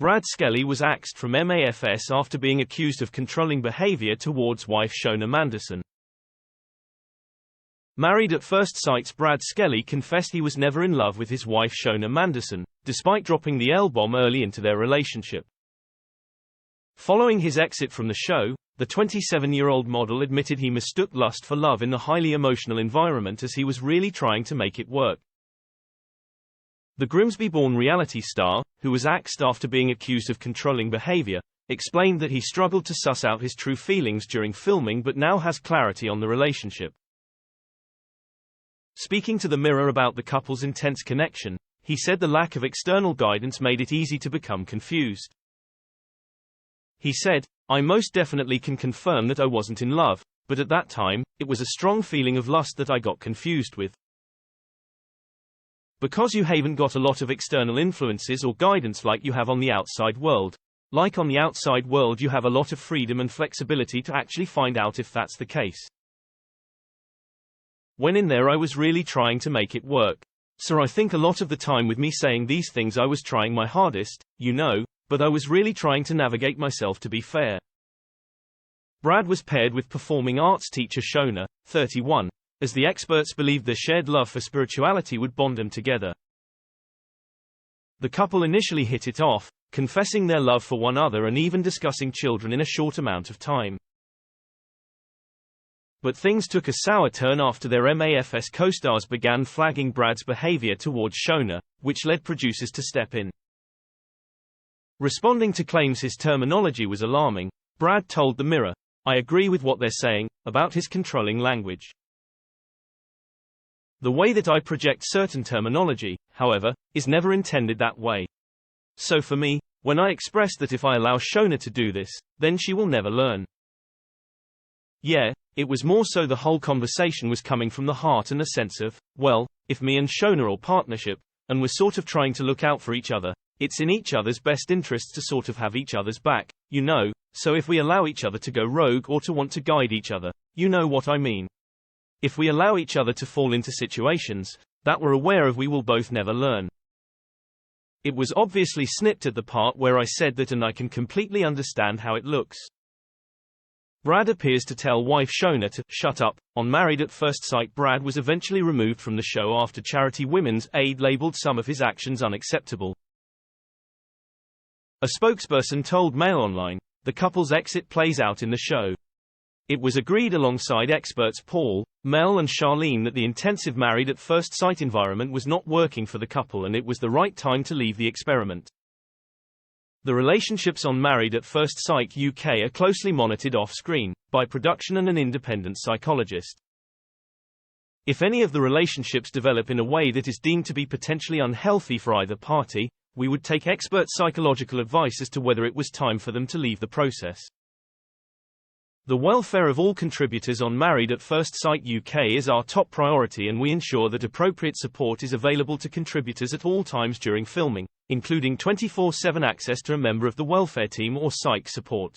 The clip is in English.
Brad Skelly was axed from MAFS after being accused of controlling behaviour towards wife Shona Manderson. Married at first sight's Brad Skelly confessed he was never in love with his wife Shona Manderson, despite dropping the L-bomb early into their relationship. Following his exit from the show, the 27-year-old model admitted he mistook lust for love in the highly emotional environment as he was really trying to make it work. The Grimsby-born reality star, who was axed after being accused of controlling behaviour, explained that he struggled to suss out his true feelings during filming but now has clarity on the relationship. Speaking to the Mirror about the couple's intense connection, he said the lack of external guidance made it easy to become confused. He said, "I most definitely can confirm that I wasn't in love, but at that time, it was a strong feeling of lust that I got confused with. Because you haven't got a lot of external influences or guidance like you have on the outside world. Like on the outside world you have a lot of freedom and flexibility to actually find out if that's the case. When in there I was really trying to make it work. So I think a lot of the time with me saying these things I was trying my hardest, but I was really trying to navigate myself to be fair." Brad was paired with performing arts teacher Shona, 31, as the experts believed their shared love for spirituality would bond them together. The couple initially hit it off, confessing their love for one another and even discussing children in a short amount of time. But things took a sour turn after their MAFS co-stars began flagging Brad's behavior towards Shona, which led producers to step in. Responding to claims his terminology was alarming, Brad told the Mirror, "I agree with what they're saying about his controlling language. The way that I project certain terminology, however, is never intended that way. So for me, when I express that if I allow Shona to do this, then she will never learn. Yeah, it was more so the whole conversation was coming from the heart and a sense of, well, if me and Shona are partnership, and we're sort of trying to look out for each other, it's in each other's best interests to sort of have each other's back, so if we allow each other to go rogue or to want to guide each other, you know what I mean. If we allow each other to fall into situations that we're aware of we will both never learn." It was obviously snipped at the part where I said that and I can completely understand how it looks. Brad appears to tell wife Shona to shut up. On Married at First Sight, Brad was eventually removed from the show after charity Women's Aid labeled some of his actions unacceptable. A spokesperson told Mail Online, "The couple's exit plays out in the show. It was agreed alongside experts Paul, Mel and Charlene that the intensive Married at First Sight environment was not working for the couple and it was the right time to leave the experiment." The relationships on Married at First Sight UK are closely monitored off-screen, by production and an independent psychologist. If any of the relationships develop in a way that is deemed to be potentially unhealthy for either party, we would take expert psychological advice as to whether it was time for them to leave the process. The welfare of all contributors on Married at First Sight UK is our top priority and we ensure that appropriate support is available to contributors at all times during filming, including 24/7 access to a member of the welfare team or psych support.